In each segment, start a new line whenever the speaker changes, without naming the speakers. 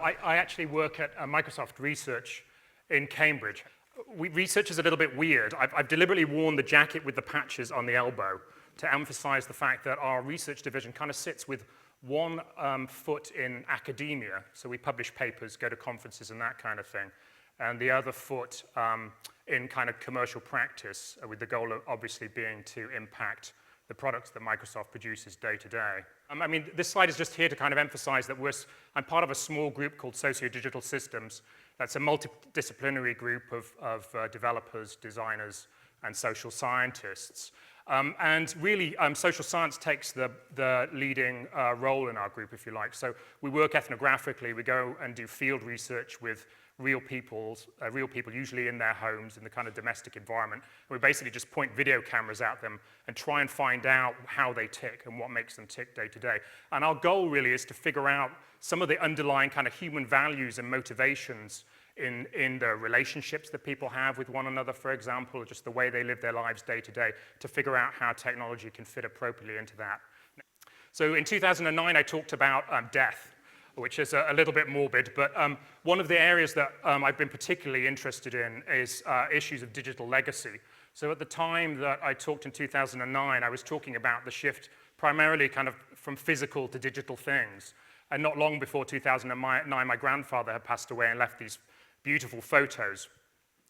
I actually work at Microsoft Research in Cambridge. Research is a little bit weird. I've deliberately worn the jacket with the patches on the elbow to emphasize the fact that our research division kind of sits with one foot in academia. So we publish papers, go to conferences and that kind of thing. And the other foot in kind of commercial practice, with the goal of obviously being to impact the products that Microsoft produces day to day. I mean, this slide is just here to kind of emphasize that I'm part of a small group called Socio-Digital Systems. That's a multidisciplinary group of developers, designers, and social scientists. And really, social science takes the leading role in our group, if you like. So we work ethnographically. We go and do field research with real people usually in their homes, in the kind of domestic environment. And we basically just point video cameras at them and try and find out how they tick and what makes them tick day to day. And our goal really is to figure out some of the underlying kind of human values and motivations in the relationships that people have with one another, for example, or just the way they live their lives day to day, to figure out how technology can fit appropriately into that. So in 2009, I talked about death, which is a little bit morbid, but one of the areas that I've been particularly interested in is issues of digital legacy. So at the time that I talked in 2009, I was talking about the shift primarily kind of from physical to digital things. And not long before 2009, my grandfather had passed away and left these beautiful photos.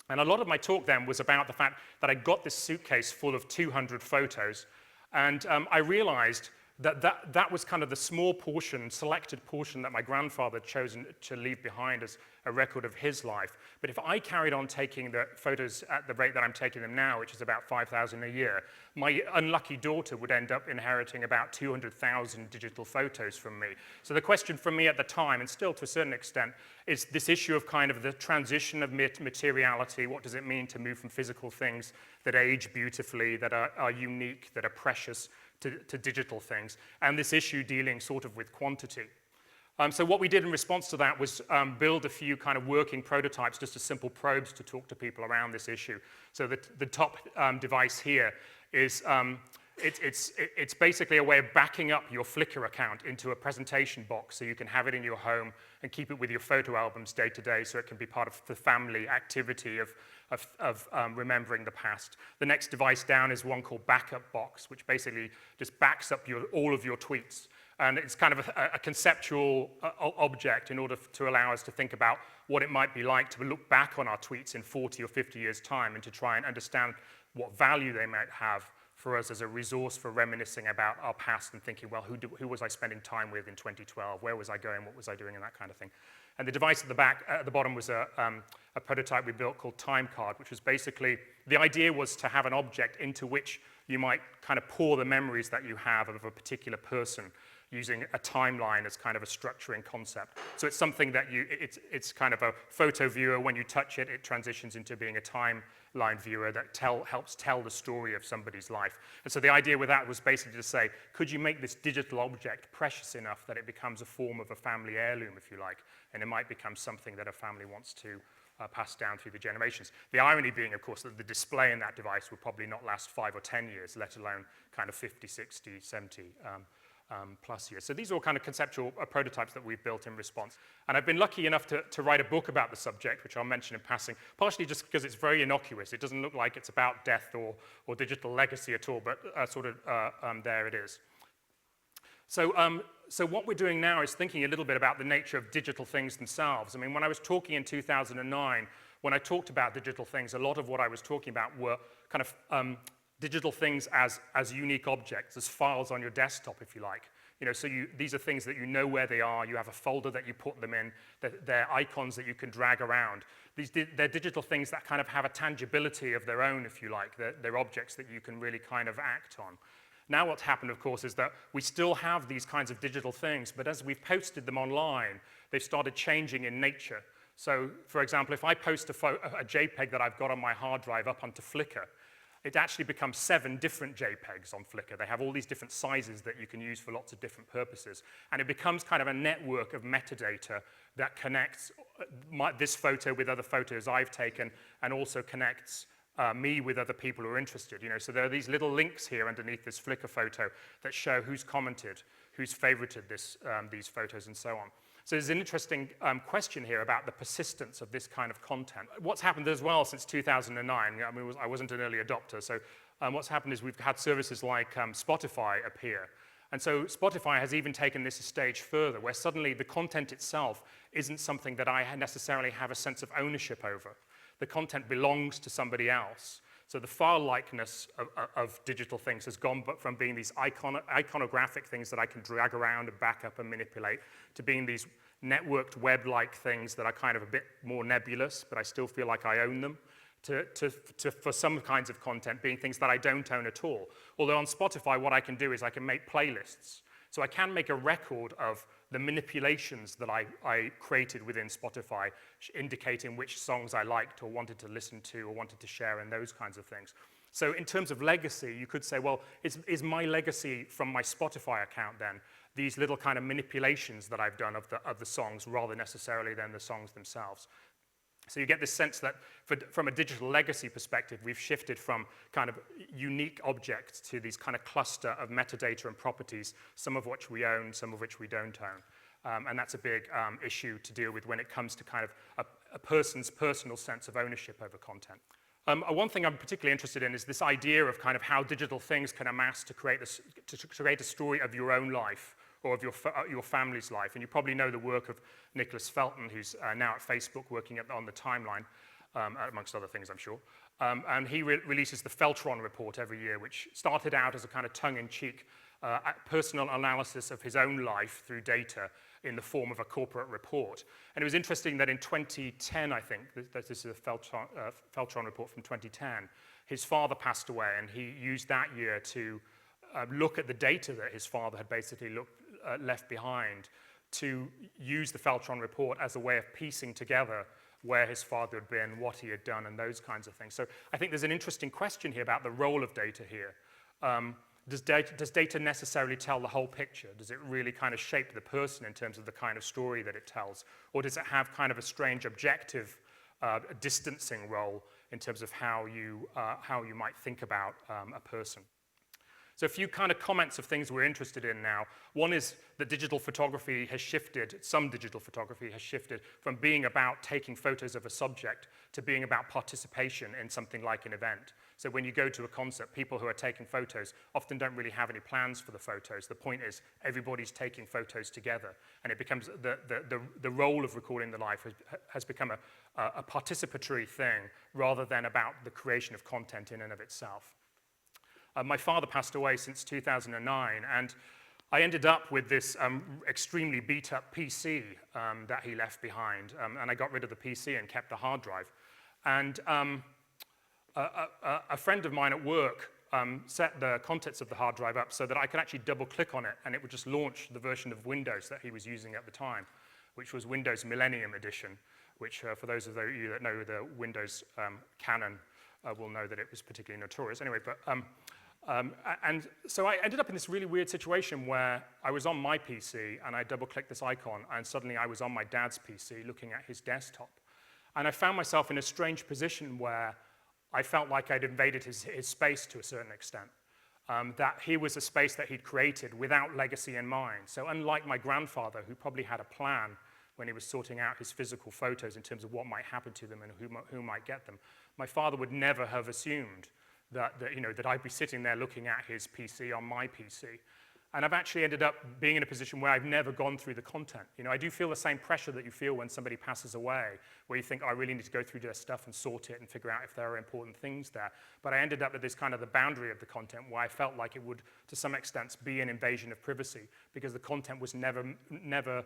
And a lot of my talk then was about the fact that I got this suitcase full of 200 photos, and I realized that was kind of the small portion, selected portion that my grandfather had chosen to leave behind as a record of his life. But if I carried on taking the photos at the rate that I'm taking them now, which is about 5,000 a year, my unlucky daughter would end up inheriting about 200,000 digital photos from me. So the question for me at the time, and still to a certain extent, is this issue of kind of the transition of materiality. What does it mean to move from physical things that age beautifully, that are unique, that are precious, to digital things, and this issue dealing sort of with quantity. So what we did in response to that was build a few kind of working prototypes, just as simple probes to talk to people around this issue. So the top device here is, it's basically a way of backing up your Flickr account into a presentation box so you can have it in your home and keep it with your photo albums day to day, so it can be part of the family activity of remembering the past. The next device down is one called Backup Box, which basically just backs up all of your tweets. And it's kind of a conceptual object in order to allow us to think about what it might be like to look back on our tweets in 40 or 50 years' time and to try and understand what value they might have for us as a resource for reminiscing about our past and thinking, well, who was I spending time with in 2012? Where was I going? What was I doing? And that kind of thing. And the device at the bottom was a prototype we built called Time Card, which was basically, the idea was to have an object into which you might kind of pour the memories that you have of a particular person using a timeline as kind of a structuring concept. So it's something that it's kind of a photo viewer. When you touch it, it transitions into being a timeline viewer that helps tell the story of somebody's life. And so the idea with that was basically to say, could you make this digital object precious enough that it becomes a form of a family heirloom, if you like, and it might become something that a family wants to pass down through the generations. The irony being, of course, that the display in that device would probably not last 5 or 10 years, let alone kind of 50, 60, 70 plus years. So these are all kind of conceptual prototypes that we've built in response. And I've been lucky enough to write a book about the subject, which I'll mention in passing, partially just because it's very innocuous. It doesn't look like it's about death or digital legacy at all, but there it is. So what we're doing now is thinking a little bit about the nature of digital things themselves. I mean, when I was talking in 2009, when I talked about digital things, a lot of what I was talking about were kind of digital things as unique objects, as files on your desktop, if you like. You know, so these are things that you know where they are. You have a folder that you put them in. They're icons that you can drag around. They're digital things that kind of have a tangibility of their own, if you like. They're objects that you can really kind of act on. Now what's happened, of course, is that we still have these kinds of digital things, but as we've posted them online, they've started changing in nature. So, for example, if I post a JPEG that I've got on my hard drive up onto Flickr, it actually becomes 7 different JPEGs on Flickr. They have all these different sizes that you can use for lots of different purposes. And it becomes kind of a network of metadata that connects this photo with other photos I've taken and also connects me with other people who are interested. You know, so there are these little links here underneath this Flickr photo that show who's commented, who's favorited these photos, and so on. So there's an interesting question here about the persistence of this kind of content. What's happened as well since 2009, I mean, I wasn't an early adopter, so what's happened is we've had services like Spotify appear. And so Spotify has even taken this a stage further, where suddenly the content itself isn't something that I necessarily have a sense of ownership over. The content belongs to somebody else. So the file-likeness of digital things has gone from being these iconographic things that I can drag around and back up and manipulate to being these networked web-like things that are kind of a bit more nebulous, but I still feel like I own them, for some kinds of content being things that I don't own at all. Although on Spotify, what I can do is I can make playlists. So I can make a record of the manipulations that I created within Spotify, indicating which songs I liked or wanted to listen to or wanted to share and those kinds of things. So in terms of legacy, you could say, well, is my legacy from my Spotify account then these little kind of manipulations that I've done of the songs rather necessarily than the songs themselves? So you get this sense that from a digital legacy perspective, we've shifted from kind of unique objects to these kind of cluster of metadata and properties, some of which we own, some of which we don't own. And that's a big issue to deal with when it comes to kind of a person's personal sense of ownership over content. One thing I'm particularly interested in is this idea of kind of how digital things can amass to create a story of your own life or of your family's life. And you probably know the work of Nicholas Feltron, who's now at Facebook working on the timeline, amongst other things, I'm sure. And he releases the Feltron report every year, which started out as a kind of tongue-in-cheek personal analysis of his own life through data in the form of a corporate report. And it was interesting that in 2010, I think, this is a Feltron report from 2010, his father passed away, and he used that year to look at the data that his father had basically left behind to use the Feltron report as a way of piecing together where his father had been, what he had done, and those kinds of things. So I think there's an interesting question here about the role of data here. Does data necessarily tell the whole picture? Does it really kind of shape the person in terms of the kind of story that it tells? Or does it have kind of a strange objective distancing role in terms of how you might think about a person? So a few kind of comments of things we're interested in now. One is that digital photography has shifted, some digital photography has shifted from being about taking photos of a subject to being about participation in something like an event. So when you go to a concert, people who are taking photos often don't really have any plans for the photos. The point is everybody's taking photos together, and it becomes the role of recording the life has become a participatory thing rather than about the creation of content in and of itself. My father passed away since 2009, and I ended up with this extremely beat-up PC that he left behind, and I got rid of the PC and kept the hard drive. And a friend of mine at work set the contents of the hard drive up so that I could actually double-click on it, and it would just launch the version of Windows that he was using at the time, which was Windows Millennium Edition, which for those of you that know the Windows canon will know that it was particularly notorious. Anyway, but and so I ended up in this really weird situation where I was on my PC and I double-clicked this icon, and suddenly I was on my dad's PC looking at his desktop. And I found myself in a strange position where I felt like I'd invaded his space to a certain extent. That he was a space that he'd created without legacy in mind. So unlike my grandfather, who probably had a plan when he was sorting out his physical photos in terms of what might happen to them and who might get them, my father would never have assumed that I'd be sitting there looking at his PC on my PC. And I've actually ended up being in a position where I've never gone through the content. I do feel the same pressure that you feel when somebody passes away, where you think, I really need to go through their stuff and sort it and figure out if there are important things there. But I ended up at this kind of the boundary of the content where I felt like it would, to some extent, be an invasion of privacy, because the content was never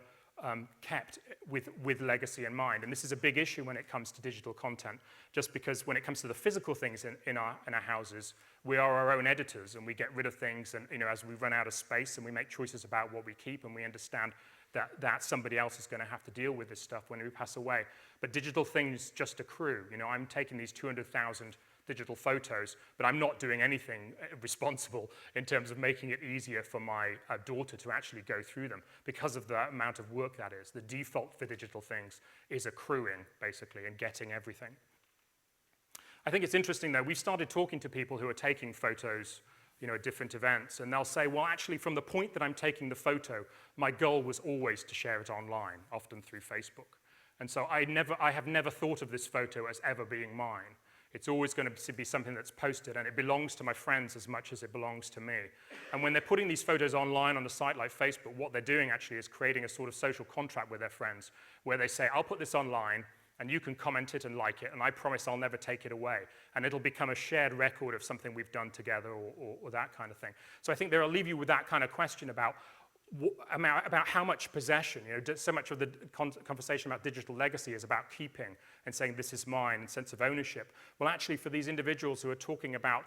kept with legacy in mind. And this is a big issue when it comes to digital content, just because when it comes to the physical things in our houses, we are our own editors, and we get rid of things, and as we run out of space, and we make choices about what we keep, and we understand that somebody else is going to have to deal with this stuff when we pass away. But digital things just accrue. I'm taking these 200,000 digital photos, but I'm not doing anything responsible in terms of making it easier for my daughter to actually go through them because of the amount of work that is. The default for digital things is accruing, basically, and getting everything. I think it's interesting, though, we've started talking to people who are taking photos at different events, and they'll say, well, actually, from the point that I'm taking the photo, my goal was always to share it online, often through Facebook. And so I have never thought of this photo as ever being mine. It's always going to be something that's posted, and it belongs to my friends as much as it belongs to me. And when they're putting these photos online on a site like Facebook, what they're doing actually is creating a sort of social contract with their friends, where they say, I'll put this online, and you can comment it and like it, and I promise I'll never take it away. And it'll become a shared record of something we've done together, or that kind of thing. So I think there I'll leave you with that kind of question about how much possession. So much of the conversation about digital legacy is about keeping and saying this is mine, and sense of ownership. Well, actually, for these individuals who are talking about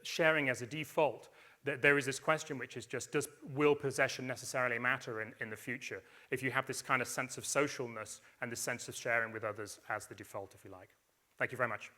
sharing as a default, there is this question which is just, will possession necessarily matter in the future if you have this kind of sense of socialness and this sense of sharing with others as the default, if you like? Thank you very much.